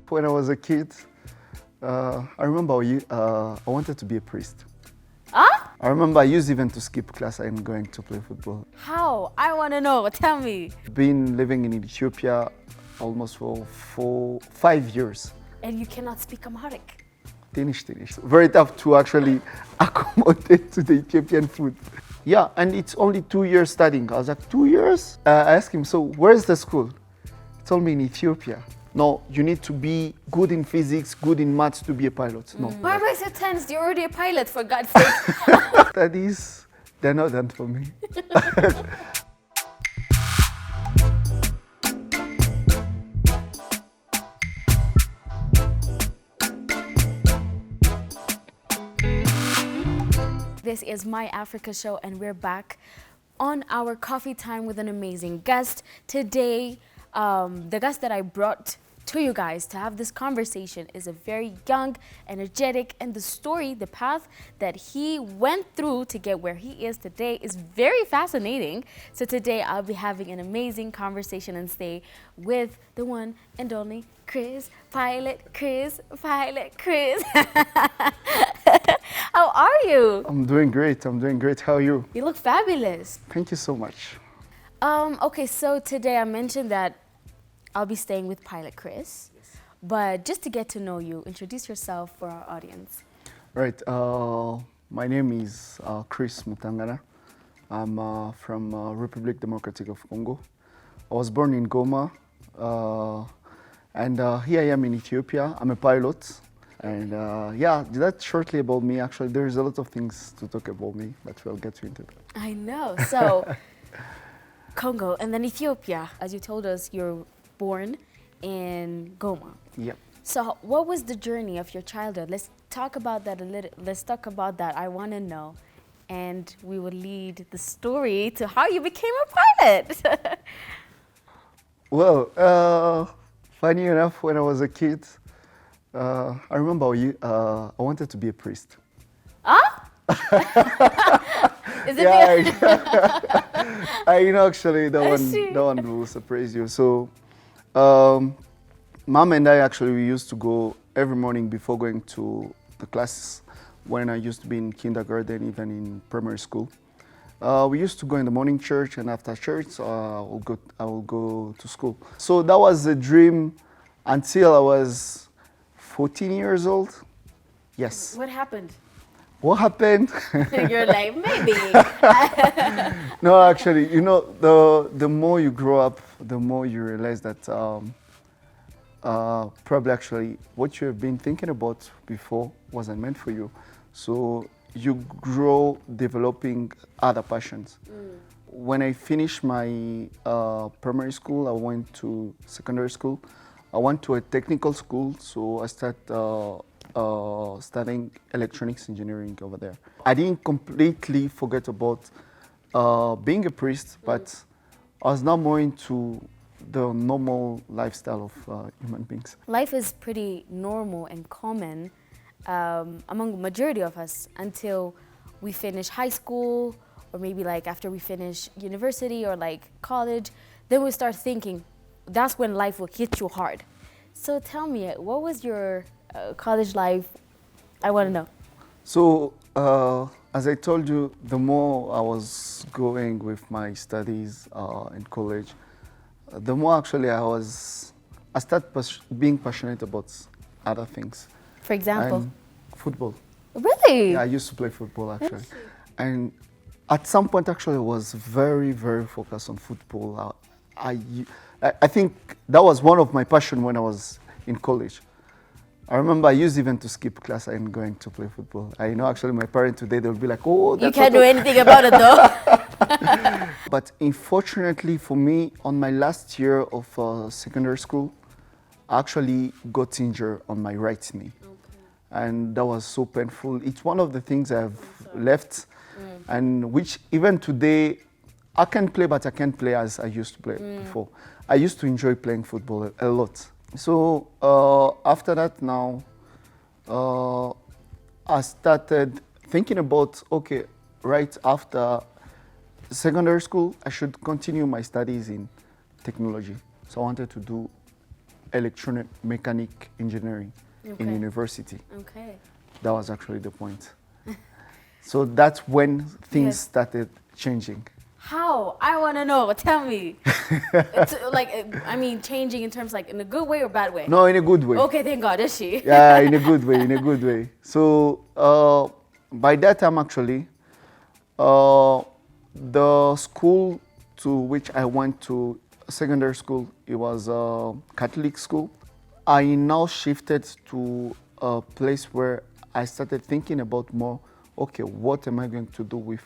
When I was a kid, I remember I wanted to be a priest. Huh? I remember I used even to skip class and going to play football. How? I want to know. Tell me. Been living in Ethiopia almost for 5 years. And you cannot speak Amharic. Tinish. Very tough to actually accommodate to the Ethiopian food. Yeah, and it's only 2 years studying. I was like, 2 years? I asked him, so where's the school? He told me in Ethiopia. No, you need to be good in physics, good in maths to be a pilot. No. Why was it tense? You're already a pilot, for God's sake. Studies, they're not done for me. This is My Africa Show, and we're back on our coffee time with an amazing guest. Today, the guest that I brought to you guys to have this conversation is a very young, energetic, and the story, the path that he went through to get where he is today is very fascinating. So today I'll be having an amazing conversation and stay with the one and only Chris, Pilot Chris. How are you? I'm doing great. How are you? You look fabulous. Thank you so much. Okay, so today I mentioned that I'll be staying with Pilot Chris, but just to get to know you, introduce yourself for our audience. Right. My name is Chris Mutangana. I'm from Republic Democratic of Congo. I was born in Goma, and here I am in Ethiopia. I'm a pilot. And yeah, that's shortly about me. Actually, there's a lot of things to talk about me, but we'll get into that. I know. So, Congo and then Ethiopia. As you told us, you're born in Goma. Yep. So, what was the journey of your childhood? Let's talk about that a little. Let's talk about that. I want to know. And we will lead the story to how you became a pilot. Well, funny enough, when I was a kid, I remember I wanted to be a priest. Huh? Is it actually, that one will surprise you. So, Mom and I actually we used to go every morning before going to the classes when I used to be in kindergarten, even in primary school. We used to go in the morning church, and after church, I will go to school. So that was a dream until I was 14 years old. Yes. What happened? What happened? You're like, maybe. No, actually, the more you grow up, the more you realize that probably actually what you have been thinking about before wasn't meant for you. So you grow developing other passions. When I finished my primary school, I went to secondary school. I went to a technical school, so I started studying electronics engineering over there. I didn't completely forget about being a priest, but I was now more into the normal lifestyle of human beings. Life is pretty normal and common among the majority of us until we finish high school, or maybe like after we finish university or like college, then we start thinking, that's when life will hit you hard. So tell me, what was your college life? I want to know. So, as I told you, the more I was going with my studies in college, the more actually I started being passionate about other things. For example? And football. Really? Yeah, I used to play football actually. And at some point actually I was very, very focused on football. I think that was one of my passion when I was in college. I remember I used even to skip class and going to play football. I know actually my parents today, they'll be like, oh, that's you can't do anything about it though. But unfortunately for me, on my last year of secondary school, I actually got injured on my right knee. Okay. And that was so painful. It's one of the things I've left and which even today, I can play, but I can't play as I used to play before. I used to enjoy playing football a lot. So after that now, I started thinking about, okay, right after secondary school, I should continue my studies in technology. So I wanted to do electromechanic engineering in university. Okay. That was actually the point. So that's when things started changing. How? I want to know. Tell me. It's like, I mean, changing in terms like in a good way or bad way? No, in a good way. Okay, thank God. Is she? Yeah, in a good way, in a good way. So by that time, actually, the school to which I went to, secondary school, it was a Catholic school. I now shifted to a place where I started thinking about more, okay, what am I going to do with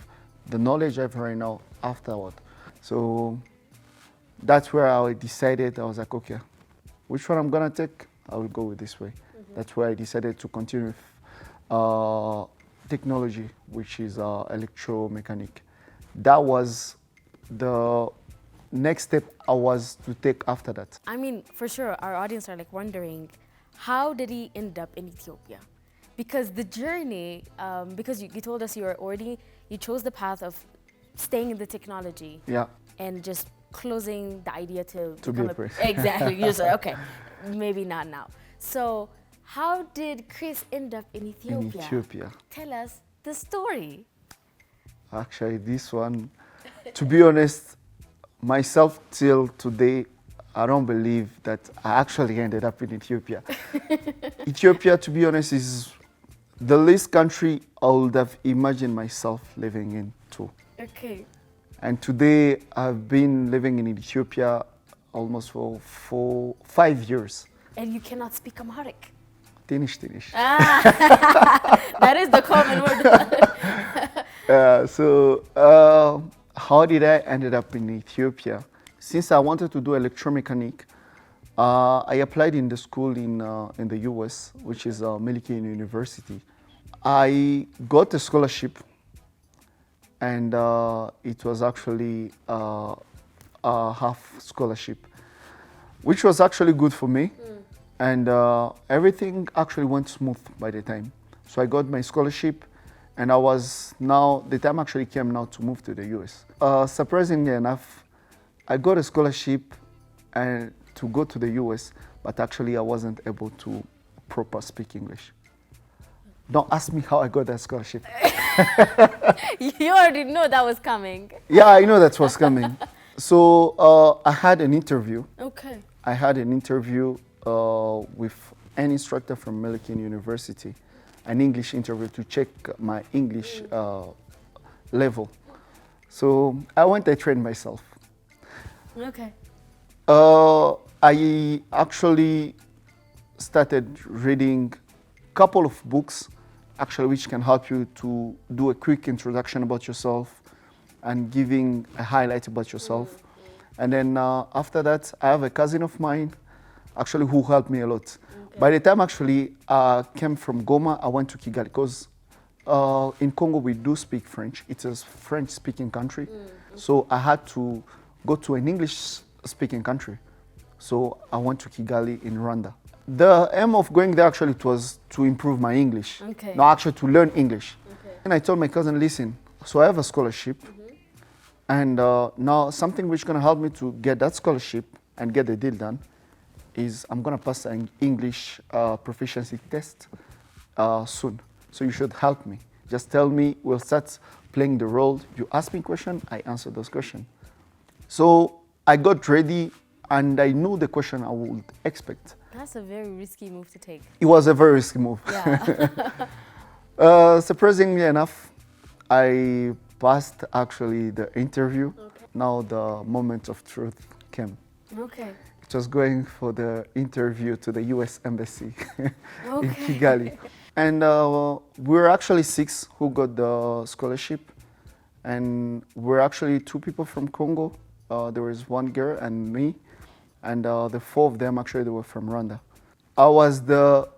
the knowledge I have right now afterward? So that's where I decided, I was like, okay, which one I'm gonna take? I will go with this way. That's where I decided to continue with technology, which is electromechanic. That was the next step I was to take after that. I mean, for sure, our audience are like wondering, how did he end up in Ethiopia? Because the journey, because you told us you chose the path of staying in the technology. Yeah. And just closing the idea to be become a priest. Exactly. You just like, okay, maybe not now. So how did Chris end up in Ethiopia? In Ethiopia. Tell us the story. Actually, this one, to be honest, myself till today, I don't believe that I actually ended up in Ethiopia. Ethiopia, to be honest, is the least country I would have imagined myself living in too. Okay. And today, I've been living in Ethiopia almost for 5 years. And you cannot speak Amharic. Tinish, tinish. That is the common word. So how did I ended up in Ethiopia? Since I wanted to do electromechanic, I applied in the school in the US, which is Melike University. I got a scholarship, and it was actually a half scholarship, which was actually good for me. And everything actually went smooth by the time. So I got my scholarship, and I was now, the time actually came now to move to the US. Surprisingly enough, I got a scholarship and to go to the US, but actually I wasn't able to proper speak English. Don't ask me how I got that scholarship. You already know that was coming. Yeah, I know that was coming. So I had an interview. Okay. I had an interview with an instructor from Melike University, an English interview to check my English level. So I went, I trained myself. Okay. I actually started reading a couple of books, actually, which can help you to do a quick introduction about yourself and giving a highlight about yourself. And then after that, I have a cousin of mine, actually, who helped me a lot. Okay. By the time actually I came from Goma, I went to Kigali because in Congo we do speak French. It's a French-speaking country. So I had to go to an English-speaking country. So I went to Kigali in Rwanda. The aim of going there actually was to improve my English. Okay. No, actually to learn English. Okay. And I told my cousin, listen, so I have a scholarship. And now something which is going to help me to get that scholarship and get the deal done is I'm going to pass an English proficiency test soon. So you should help me. Just tell me, we'll start playing the role. You ask me a question, I answer those questions. So I got ready and I knew the question I would expect. That's a very risky move to take. It was a very risky move. Yeah. Surprisingly enough, I passed actually the interview. Okay. Now the moment of truth came. Okay. It was going for the interview to the US Embassy in Okay. Kigali. And we were actually 6 who got the scholarship. And we're actually 2 people from Congo. There was 1 girl and me. And the 4 of them actually they were from Rwanda. I was the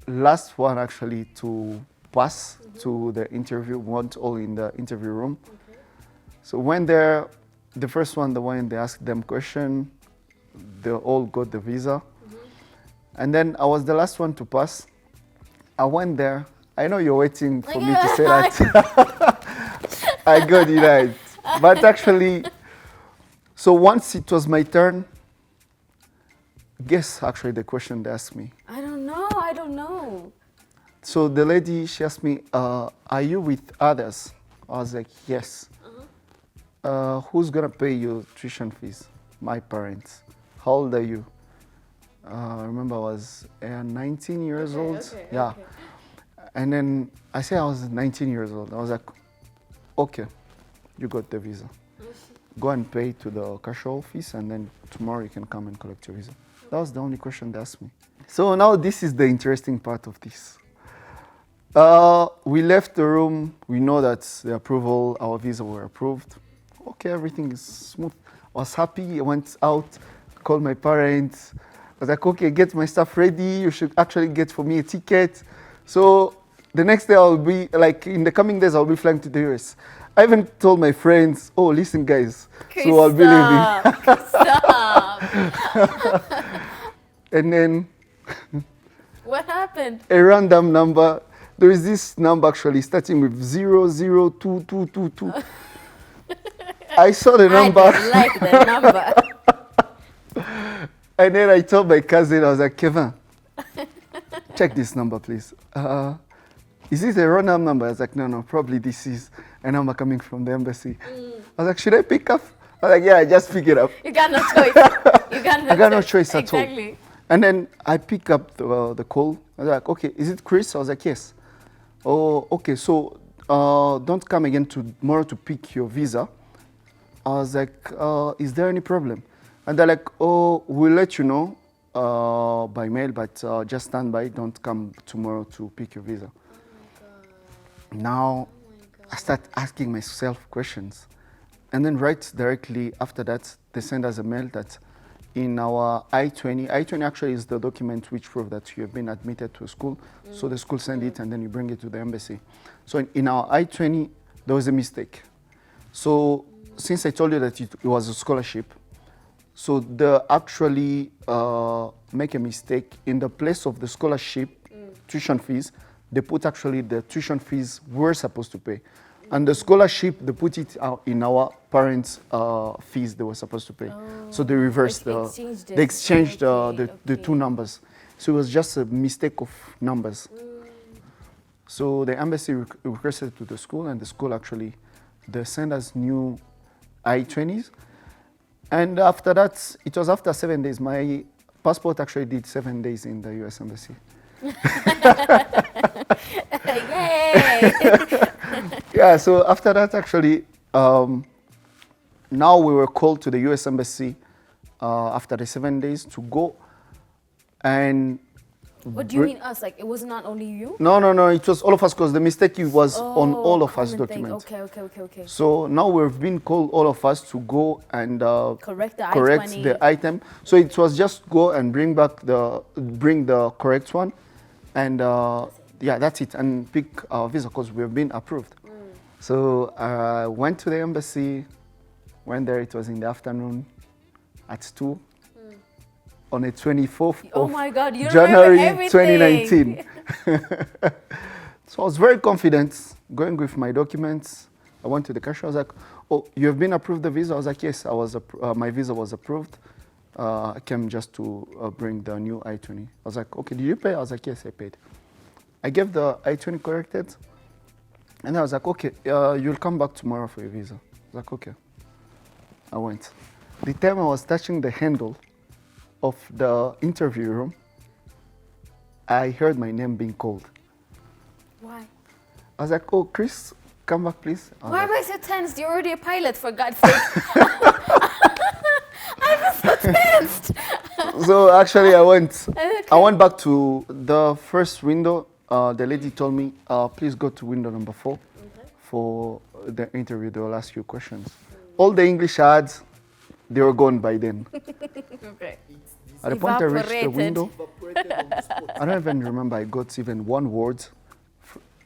last one actually to pass to the interview, weren't all in the interview room. Okay. So when there, the first one, the one they asked them question, they all got the visa. And then I was the last one to pass. I went there. I know you're waiting for me to say that. I got it right. But actually, so once it was my turn, Guess actually the question they asked me. I don't know. So the lady, she asked me, are you with others? I was like, yes. Who's gonna pay your tuition fees? My parents. How old are you? I remember I was 19 years old. Okay, yeah. okay. And then I said I was 19 years old. I was like, okay, you got the visa. Go and pay to the cashier office, and then tomorrow you can come and collect your visa. That was the only question they asked me. So now this is the interesting part of this. We left the room. We know that the approval, our visa were approved. Okay, everything is smooth. I was happy. I went out, called my parents. I was like, okay, get my stuff ready. You should actually get for me a ticket. So the next day I'll be, like in the coming days, I'll be flying to the US. I even told my friends, oh, listen guys, so I'll be leaving. Stop. And then What happened? a random number, there is this number actually starting with 002222. I saw the number. I don't like the number. And then I told my cousin, I was like, Kevin, check this number, please. Is this a random number? I was like, no, probably this is a number coming from the embassy. I was like, should I pick up? I was like, yeah, I just pick it up. You got no choice. I got no choice at all. Exactly. And then I pick up the call. I was like, okay, is it Chris? I was like, yes. Oh, okay, so don't come again tomorrow to pick your visa. I was like, is there any problem? And they're like, oh, we'll let you know by mail, but just stand by. Don't come tomorrow to pick your visa. Now, I start asking myself questions. And then right directly after that, they send us a mail that in our I-20 actually is the document which proves that you have been admitted to a school. So the school send it and then you bring it to the embassy. So in our I-20, there was a mistake. So since I told you that it was a scholarship, so they actually make a mistake in the place of the scholarship tuition fees. They put actually the tuition fees we're supposed to pay. And the scholarship, they put it out in our parents' fees they were supposed to pay. So they reversed they exchanged the two numbers. So it was just a mistake of numbers. So the embassy requested to the school, and the school actually, they sent us new I-20s. And after that, it was after 7 days. My passport actually did 7 days in the US embassy. Yay! Yeah, so after that, actually, now we were called to the US embassy after the 7 days to go. And What do you mean us? Like, it was not only you? no, it was all of us because the mistake was on all of us documents. Okay. So now we've been called, all of us, to go and Correct the correct I-20. the item. So it was just go and bring the correct one, and yeah, that's it, and pick our visa because we've been approved. So I went to the embassy, went there, it was in the afternoon at 2. On the 24th Oh of my God, you January remember everything. 2019. So I was very confident going with my documents. I went to the cashier. I was like, oh, you have been approved the visa? I was like, yes, my visa was approved. I came just to bring the new I-20. I was like, okay, did you pay? I was like, yes, I paid. I gave the I-20 corrected. And I was like, okay, you'll come back tomorrow for your visa. I was like, okay. I went. The time I was touching the handle of the interview room, I heard my name being called. Why? I was like, oh, Chris, come back, please. Why am I so tense? You're already a pilot, for God's sake. I was so tensed. So actually, I went Okay. back to the first window. The lady told me, please go to window number 4 for the interview. They will ask you questions. All the English ads, they were gone by then. Okay. At the point I reached the Evaporated. window, I don't even remember I got even one word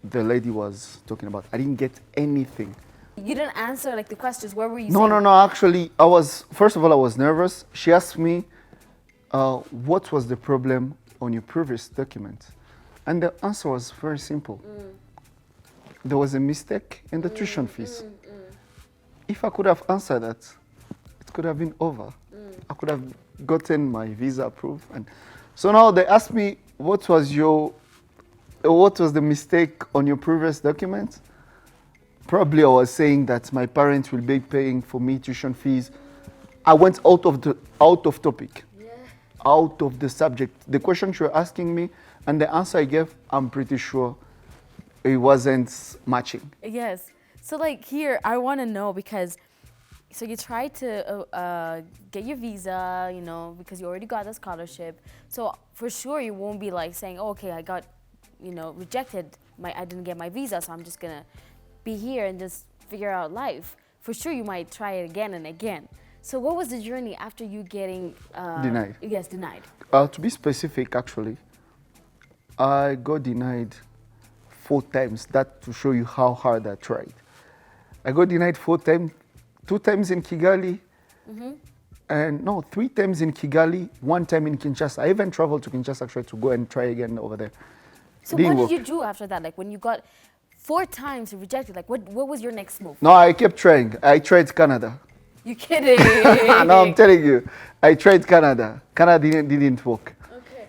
the lady was talking about. I didn't get anything. You didn't answer like the questions. Where were you? No. Actually, first of all, I was nervous. She asked me, what was the problem on your previous document? And the answer was very simple. There was a mistake in the tuition fees. If I could have answered that, it could have been over. I could have gotten my visa approved. And so now they asked me, what was the mistake on your previous documents? Probably I was saying that my parents will be paying for me tuition fees. I went out of topic, out of the subject. The questions you were asking me and the answer I gave, I'm pretty sure it wasn't matching. Yes. So like here, I want to know because, so you tried to get your visa, you know, because you already got the scholarship. So for sure you won't be like saying, oh, okay, I got, you know, rejected. I didn't get my visa, so I'm just gonna be here and just figure out life. For sure you might try it again and again. So what was the journey after you getting Denied? Yes, denied. To be specific, actually, I got denied 4 times. That to show you how hard I tried. I got denied 4 times, 2 times in Kigali, and no, 3 times in Kigali, 1 time in Kinshasa. I even traveled to Kinshasa actually to go and try again over there. So what did you do after that? Like when you got 4 times rejected, like what was your next move? No, I kept trying. I tried Canada. You kidding? No, I'm telling you. I tried Canada. Canada didn't work. Okay.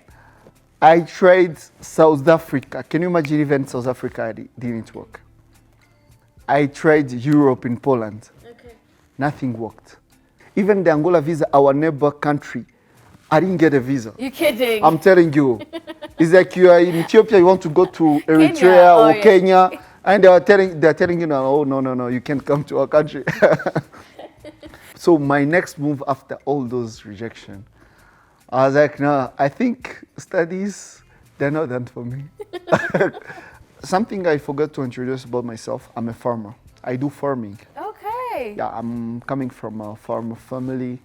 I tried South Africa. Can you imagine even South Africa didn't work? I tried Europe in Poland. Okay. Nothing worked. Even the Angola visa, our neighbor country, I didn't get a visa. You kidding? I'm telling you. It's like you are in Ethiopia, you want to go to Eritrea or Kenya, and they're telling you now, oh, no, you can't come to our country. So my next move after all those rejection, I was like, no, I think studies, they're not done for me. Something I forgot to introduce about myself, I'm a farmer. I do farming. Okay. Yeah, I'm coming from a farmer family.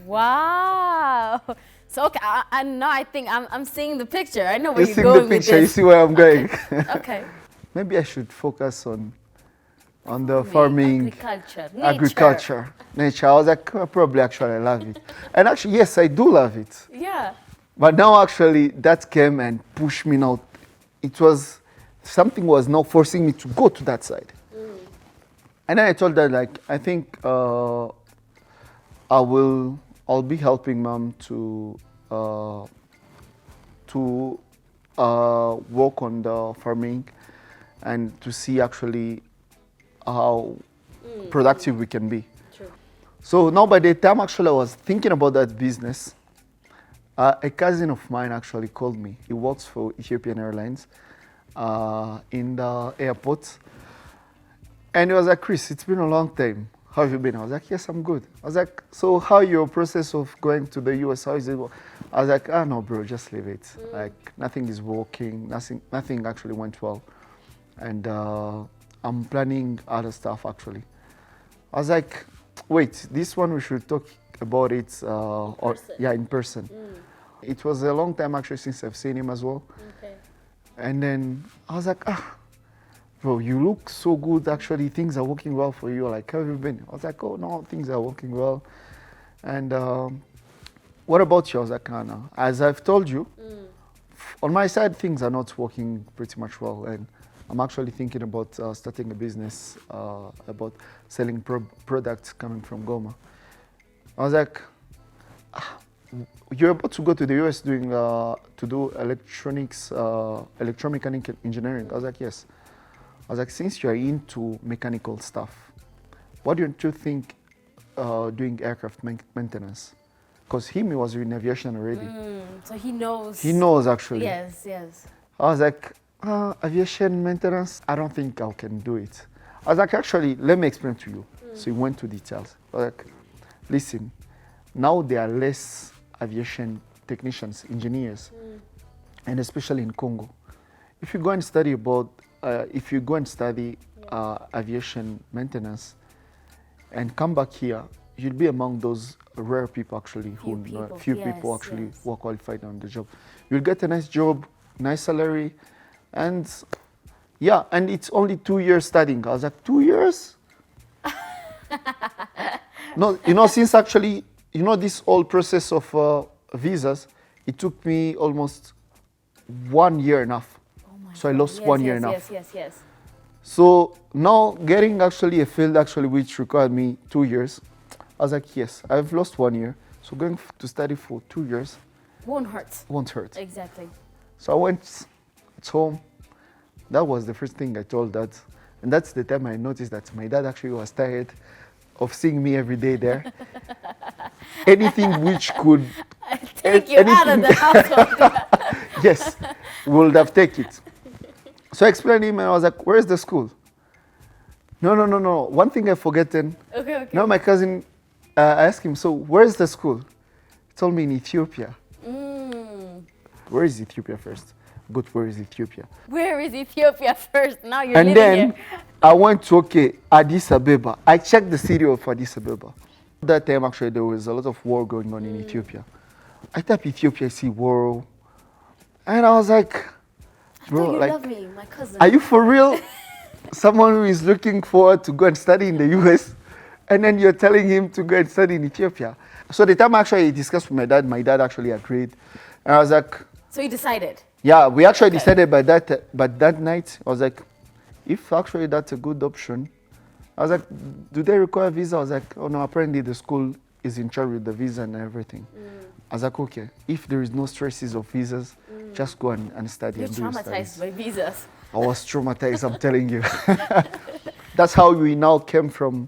Wow. So okay, I think I'm seeing the picture. I know where You you're see going the picture, with you this. see where I'm going. Okay. Maybe I should focus on the farming, Agriculture, nature. I was like, oh, probably actually I love it. And actually, yes, I do love it. Yeah. But now actually that came and pushed me now. Something was now forcing me to go to that side. And then I told her, like, I think I'll be helping mom to work on the farming and to see actually how productive we can be. True. So now by the time actually I was thinking about that business, a cousin of mine actually called me. He works for Ethiopian Airlines in the airport. And he was like, Chris, it's been a long time. How have you been? I was like, yes, I'm good. I was like, so how your process of going to the US, how is it? I was like, no, bro, just leave it. Like, nothing is working. Nothing actually went well. And I'm planning other stuff, actually. I was like, wait, this one we should talk about it in person. It was a long time, actually, since I've seen him as well. Okay. And then I was like, bro, you look so good. Actually, things are working well for you. Like, how have you been? I was like, oh, no, things are working well. And what about you? I was like, no. As I've told you, on my side, things are not working pretty much well. And I'm actually thinking about starting a business about selling products coming from Goma. I was like, you're about to go to the US to do electromechanical engineering. I was like, yes. I was like, since you're into mechanical stuff, what do you think doing aircraft maintenance? Because he was in aviation already. So he knows. He knows, actually. Yes, yes. I was like, aviation maintenance, I don't think I can do it. I was like, actually, let me explain to you. So he went to details. I was like, listen, now there are less aviation technicians, engineers, and especially in Congo. If you go and study aviation maintenance and come back here, you'll be among those rare people actually who are qualified on the job. You'll get a nice job, nice salary, and and it's only 2 years studying. I was like, 2 years? No, since actually, this whole process of visas, it took me almost 1 year and a half. So I lost 1 year and a half. Yes. So now getting actually a field which required me 2 years, I was like, yes, I've lost 1 year. So going to study for 2 years Won't hurt. won't hurt. Exactly. So I went at home. That was the first thing I told Dad. And that's the time I noticed that my dad actually was tired of seeing me every day there. Anything which could Take you out of the household. yes, would have taken it. So I explained to him and I was like, where's the school? No. One thing I've forgotten. Okay. Now my cousin, I asked him, so where's the school? He told me in Ethiopia. Where is Ethiopia first? But where is Ethiopia? Where is Ethiopia first? Now you're And living then here. I went to, Addis Ababa. I checked the city of Addis Ababa. That time actually there was a lot of war going on in Ethiopia. I typed Ethiopia, I see war. And I was like, bro, you like, love me, my cousin. are you for real? Someone who is looking forward to go and study in the US, and then you're telling him to go and study in Ethiopia. So the time actually I discussed with my dad actually agreed. And I was like, So you decided? yeah, we actually decided by that night, I was like, if actually that's a good option, I was like, do they require a visa? I was like, oh no, apparently the school is in charge with the visa and everything. I was like, okay, if there is no stresses of visas, just go and study You're and do your traumatized studies. by visas. I was traumatized, I'm telling you. That's how we now came from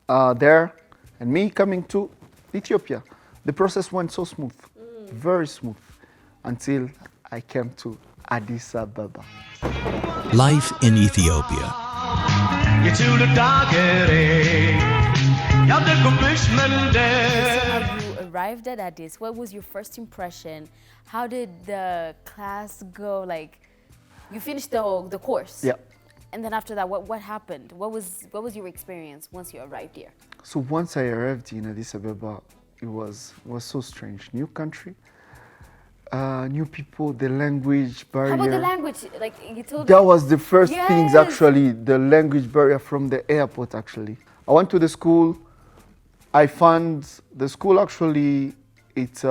there and me coming to Ethiopia. The process went so smooth, very smooth, until I came to Addis Ababa. Life in Ethiopia. So how you arrived at Addis, what was your first impression? How did the class go? Like, you finished the course. Yeah. And then after that, what happened? What was your experience once you arrived here? So once I arrived in Addis Ababa, it was so strange. New country, new people, the language barrier. How about the language? Like you told That was the first things Yes. actually, the language barrier from the airport actually. I went to the school. I found the school actually, it's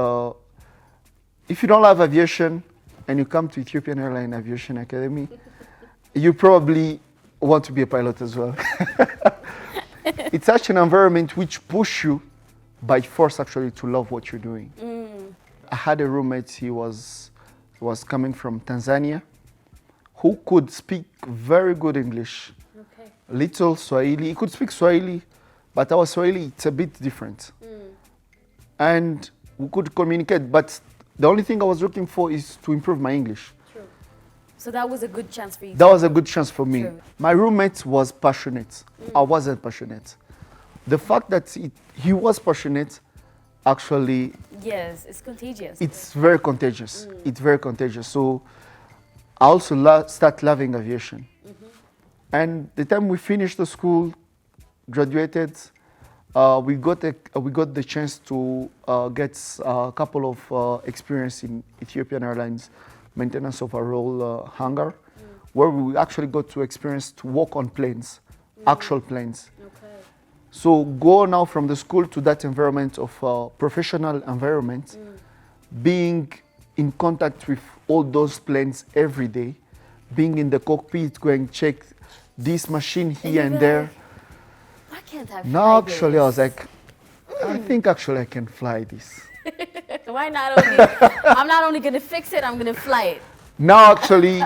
if you don't love aviation and you come to Ethiopian Airlines Aviation Academy, you probably want to be a pilot as well. It's such an environment which push you by force actually to love what you're doing. I had a roommate, he was coming from Tanzania, who could speak very good English, Okay. little Swahili. He could speak Swahili, but our Swahili, it's a bit different. And we could communicate, but the only thing I was looking for is to improve my English. True. So that was a good chance for you. That was a good chance for me. True. My roommate was passionate. I wasn't passionate. The fact that he was passionate, actually, Yes, it's contagious. it's very contagious. It's very contagious. So I also start loving aviation. And the time we finished the school, graduated, we got the chance to get a couple of experience in Ethiopian Airlines maintenance of a roll hangar, where we actually got to experience to walk on planes, actual planes. Okay. So go now from the school to that environment of professional environment, being in contact with all those planes every day, being in the cockpit, going check this machine here and there. Why can't I Now fly actually I was this? like, I think actually I can fly this. Why not only? I'm not only gonna fix it, I'm gonna fly it. Now actually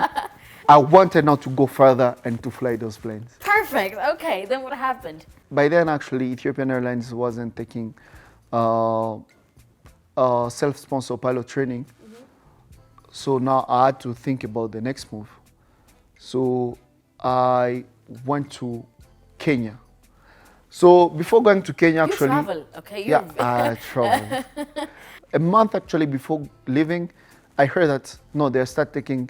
I wanted now to go further and to fly those planes. Perfect. Okay. Then what happened? By then actually Ethiopian Airlines wasn't taking self-sponsored pilot training. So now I had to think about the next move. So I went to Kenya. So before going to Kenya, You actually, travel, okay? yeah, I traveled. A month actually before leaving, I heard that no, they start taking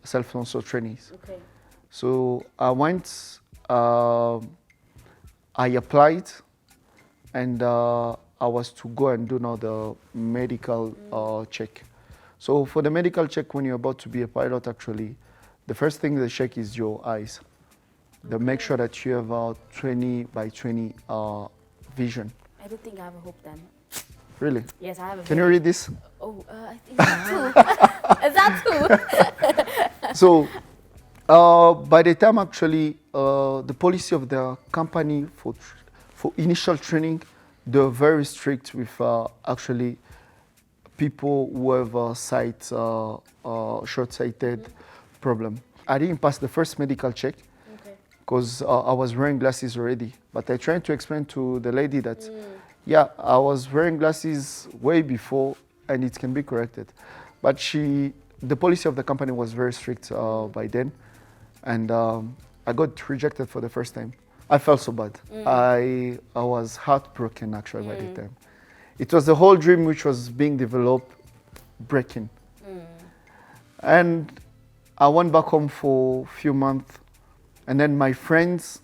self-sponsored trainees. Okay. So I went, I applied, and I was to go and do now the medical check. So for the medical check, when you're about to be a pilot, actually, the first thing they check is your eyes. They make sure that you have a 20 by 20 vision. I don't think I have a hope then. Really? Yes, I have a. Can you read this? Oh, I think that too. Is that too? So, by the time actually, the policy of the company for initial training, they're very strict with actually people who have a short-sighted problem. I didn't pass the first medical check because I was wearing glasses already. But I tried to explain to the lady that, yeah, I was wearing glasses way before and it can be corrected. But the policy of the company was very strict by then. And I got rejected for the first time. I felt so bad. I was heartbroken actually by the time. It was the whole dream which was being developed, breaking. And I went back home for a few months, and then my friends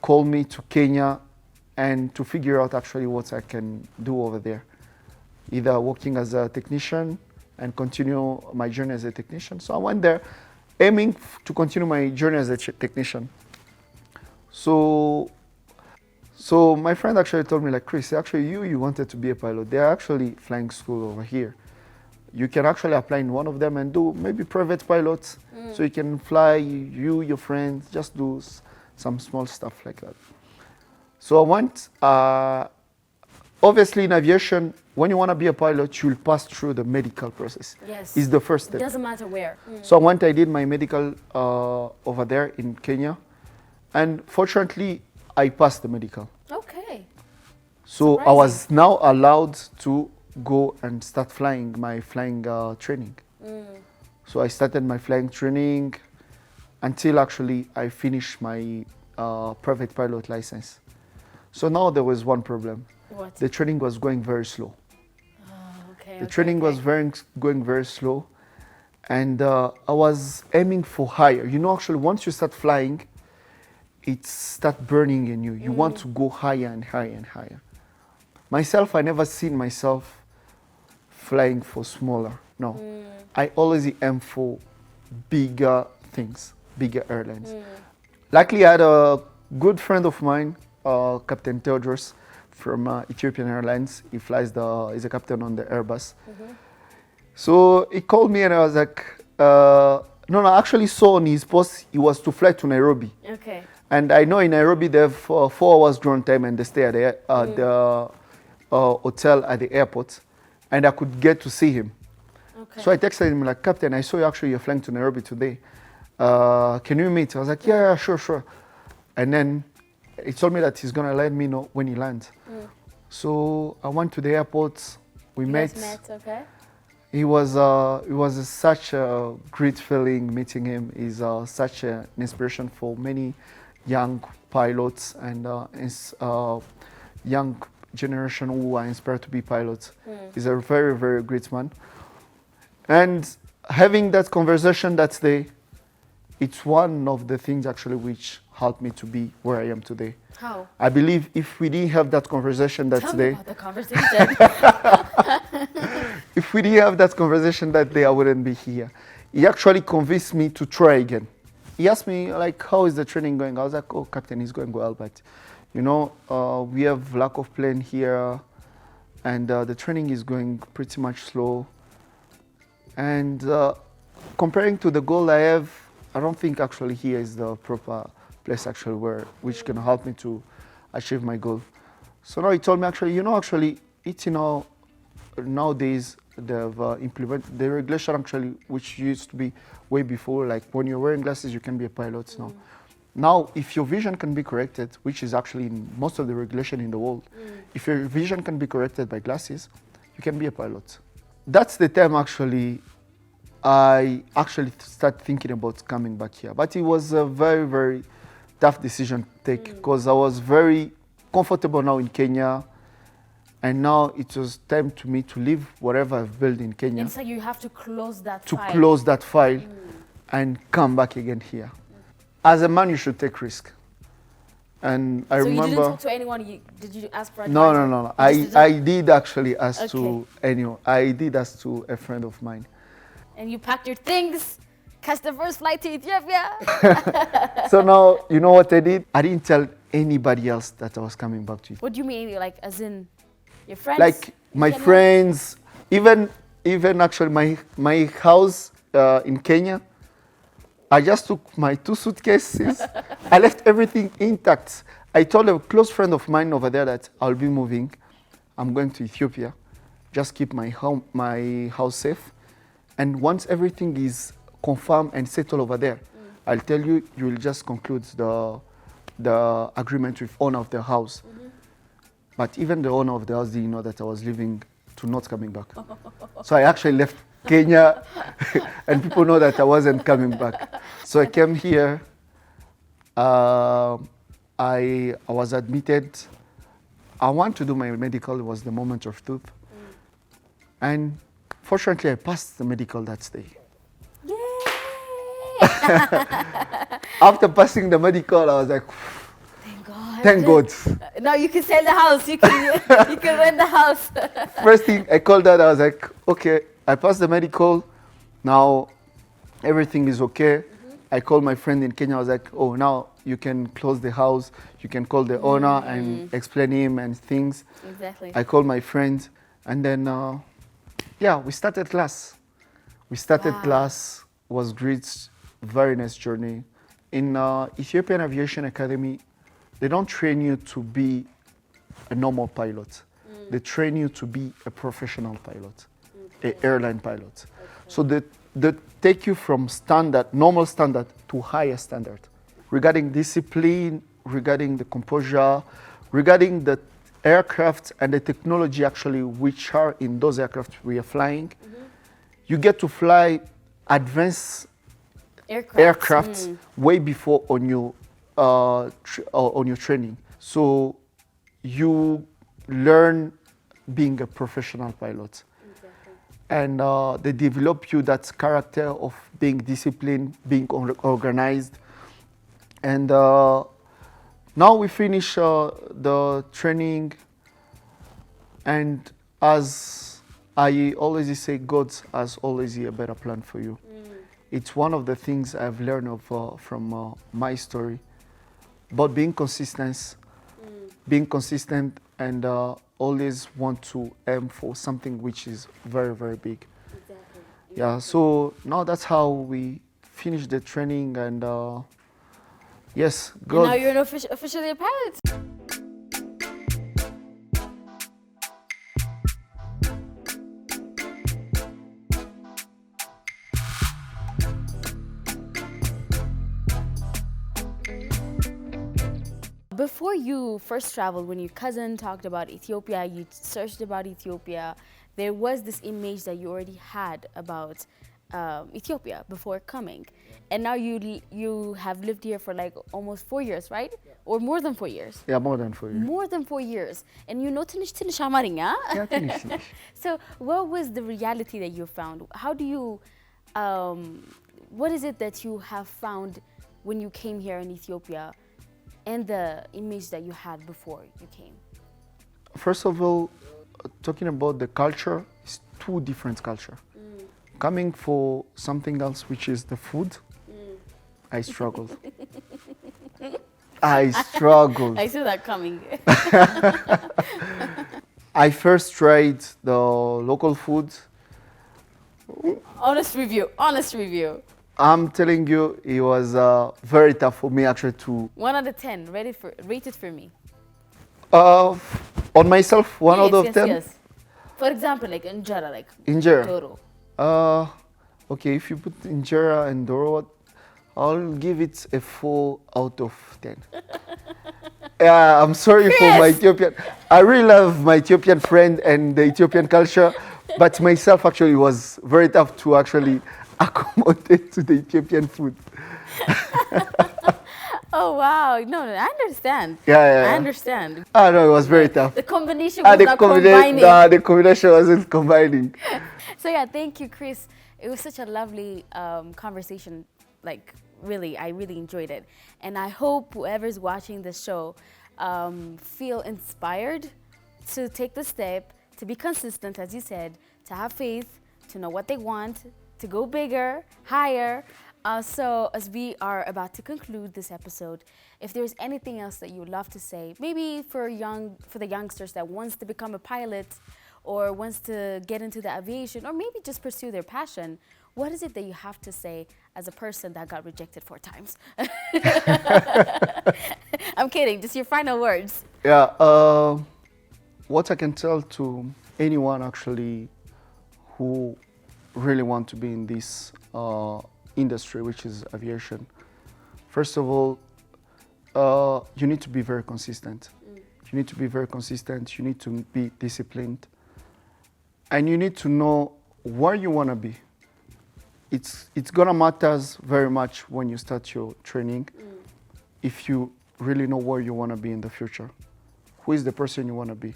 called me to Kenya and to figure out actually what I can do over there. Either working as a technician and continue my journey as a technician. So I went there aiming to continue my journey as a technician. So my friend actually told me, like, Chris, actually you wanted to be a pilot. They're actually flying school over here. You can actually apply in one of them and do maybe private pilots. So you can fly, your friends, just do some small stuff like that. So I went, obviously in aviation, when you want to be a pilot, you'll pass through the medical process. Yes. It's the first step. It doesn't matter where. So I went, I did my medical over there in Kenya. And fortunately, I passed the medical. Okay. So Surprising. I was now allowed to go and start flying my flying training. So I started my flying training until actually I finished my private pilot license. So now there was one problem. What? The training was going very slow. Okay. The training was going very slow. And I was aiming for higher. You know, actually, once you start flying, it starts burning in you. You want to go higher and higher and higher. Myself, I never seen myself flying for smaller. No. I always aim for bigger things, bigger airlines. Luckily, I had a good friend of mine, Captain Todd from Ethiopian Airlines. He flies he's a captain on the Airbus. So he called me and I was like, no, I actually saw on his post he was to fly to Nairobi. Okay. And I know in Nairobi they have 4 hours ground time and they stay at the hotel at the airport, and I could get to see him. Okay. So I texted him like, Captain, I saw you're flying to Nairobi today. Can you meet? I was like, yeah, sure. And then he told me that he's gonna let me know when he lands. So I went to the airport. We met. Okay. It was such a great feeling meeting him. He's such an inspiration for many young pilots and young generation who are inspired to be pilots. He's a very, very great man. And having that conversation that day, it's one of the things actually which helped me to be where I am today. How? I believe if we didn't have that conversation that Tell day, me about the conversation. if we didn't have that conversation that day, I wouldn't be here. He actually convinced me to try again. He asked me, like, how is the training going? I was like, oh, Captain, it's going well, but, you know, we have lack of plane here, and the training is going pretty much slow. And comparing to the goal I have, I don't think actually here is the proper place actually which can help me to achieve my goal. So now he told me actually, you know, actually, it's, you know, nowadays they've implemented the regulation actually, which used to be way before, like when you're wearing glasses, you can be a pilot now. Now, if your vision can be corrected, which is actually in most of the regulation in the world, if your vision can be corrected by glasses, you can be a pilot. That's the time actually I actually started thinking about coming back here. But it was a very, very tough decision to take because I was very comfortable now in Kenya. And now it was time to me to leave whatever I've built in Kenya. And so you have to close that to file. close that file and come back again here. As a man, you should take risk. And I remember. So you didn't talk to anyone? Did you ask for advice? No. I did actually ask to anyone. I did ask to a friend of mine. And you packed your things, catch the first flight to Ethiopia. So now, you know what I did? I didn't tell anybody else that I was coming back to Ethiopia. What do you mean? Like, as in your friends? Like my friends, even actually my house in Kenya, I just took my 2 suitcases. I left everything intact. I told a close friend of mine over there that I'll be moving. I'm going to Ethiopia. Just keep my house safe. And once everything is confirmed and settled over there, I'll tell you, you will just conclude the agreement with owner of the house. But even the owner of the house didn't know that I was leaving to not coming back. So I actually left Kenya and people know that I wasn't coming back. So I came here. I was admitted. I want to do my medical. It was the moment of truth. And fortunately, I passed the medical that day. Yay! After passing the medical, I was like, Thank God. thank God. Now you can sell the house. You can you can rent the house. First thing I called Dad, I was like, okay, I passed the medical. Now everything is okay. I called my friend in Kenya. I was like, oh, now you can close the house. You can call the owner and explain him and things. Exactly. I called my friend, and then we started class. We started class. Was great, very nice journey. In Ethiopian Aviation Academy, they don't train you to be a normal pilot. They train you to be a professional pilot, an airline pilot. So they take you from normal standard to higher standard. Regarding discipline, regarding the composure, regarding the aircraft and the technology actually which are in those aircraft we are flying, you get to fly advanced aircraft way before on your training. So you learn being a professional pilot. And they develop you that character of being disciplined, being organized. And now we finish the training, and as I always say, God has always a better plan for you. It's one of the things I've learned from my story about being consistent, and always want to aim for something which is very, very big. Exactly. Yeah, so now that's how we finish the training, and yes, And now you're officially a pilot. Before you first traveled, when your cousin talked about Ethiopia, you searched about Ethiopia, there was this image that you already had about Ethiopia before coming. And now you have lived here for like almost 4 years, right? Or more than 4 years? Yeah, more than 4 years. More than 4 years. And you know ትንሽ አማርኛ? Yeah, ትንሽ. So what was the reality that you found? How do you, what is it that you have found when you came here in Ethiopia and the image that you had before you came? First of all, talking about the culture, it's two different culture. Coming for something else, which is the food, I struggled. I struggled. I see that coming. I first tried the local food. Honest review. I'm telling you, it was very tough for me actually to... 1 out of 10, rate it for me. On myself, 1 out of 10? Yes. For example, like injera, like Injera. Doro. Okay, if you put injera and doro, I'll give it a 4 out of 10. Yeah, I'm sorry for my Ethiopian. I really love my Ethiopian friend and the Ethiopian culture, but myself actually was very tough to actually accommodate to the Ethiopian food. Oh wow! No, I understand. Yeah. I understand. No, it was very tough. The combination was not combining. The combination wasn't combining. So yeah, thank you, Chris. It was such a lovely conversation. Like really, I really enjoyed it, and I hope whoever's watching this show feel inspired to take the step, to be consistent, as you said, to have faith, to know what they want, to go bigger, higher. So as we are about to conclude this episode, if there's anything else that you would love to say, maybe for the youngsters that wants to become a pilot or wants to get into the aviation or maybe just pursue their passion, what is it that you have to say as a person that got rejected 4 times? I'm kidding, just your final words. Yeah, what I can tell to anyone actually who really want to be in this industry, which is aviation, first of all, you need to be very consistent. You need to be very consistent, you need to be disciplined, and you need to know where you want to be. It's gonna matter very much when you start your training, if you really know where you want to be in the future, who is the person you want to be.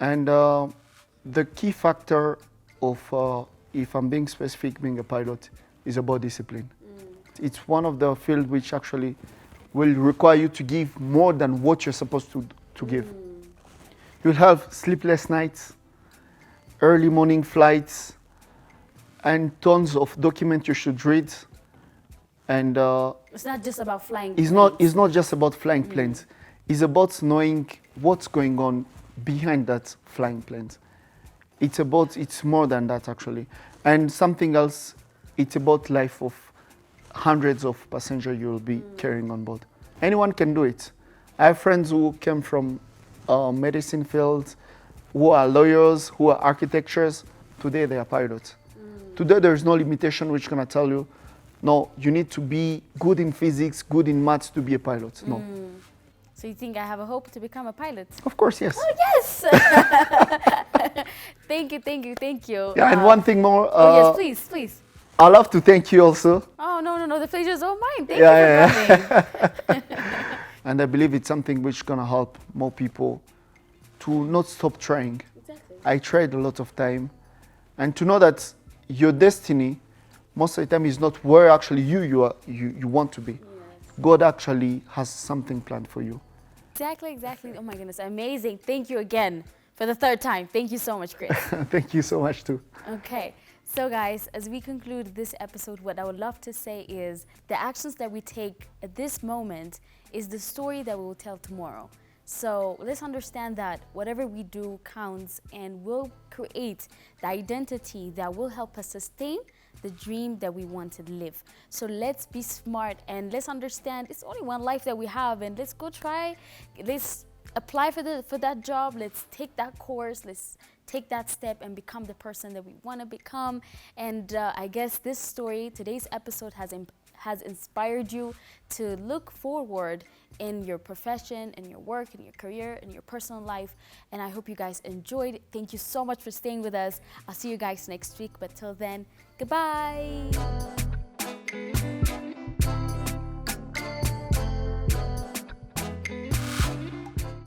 And the key factor of, if I'm being specific, being a pilot, is about discipline. It's one of the fields which actually will require you to give more than what you're supposed to give. You'll have sleepless nights, early morning flights, and tons of documents you should read. And it's not just about flying it's planes. it's not just about flying planes. It's about knowing what's going on behind that flying planes. It's more than that actually. And something else, it's about life of hundreds of passengers you'll be carrying on board. Anyone can do it. I have friends who came from medicine fields, who are lawyers, who are architects. Today they are pilots. Today there is no limitation which gonna tell you, no, you need to be good in physics, good in maths to be a pilot. No. So you think I have a hope to become a pilot? Of course, yes. Oh, yes! Thank you, thank you, thank you. Yeah, and one thing more. Oh, yes, please, please. I love to thank you also. Oh, no, the pleasure is all mine. Thank you for coming. And I believe it's something which is gonna help more people to not stop trying. Exactly. I tried a lot of time, and to know that your destiny, most of the time, is not where actually you want to be. Yes. God actually has something planned for you. Exactly. Oh my goodness, amazing. Thank you again for the 3rd time. Thank you so much, Chris. Thank you so much too. Okay, so guys, as we conclude this episode, what I would love to say is the actions that we take at this moment is the story that we will tell tomorrow. So let's understand that whatever we do counts and will create the identity that will help us sustain the dream that we want to live. So let's be smart and let's understand it's only one life that we have, and let's go try, let's apply for that job, let's take that course, let's take that step and become the person that we want to become. And I guess this story, today's episode has inspired you to look forward in your profession, in your work, in your career, in your personal life. And I hope you guys enjoyed. Thank you so much for staying with us. I'll see you guys next week. But till then, goodbye.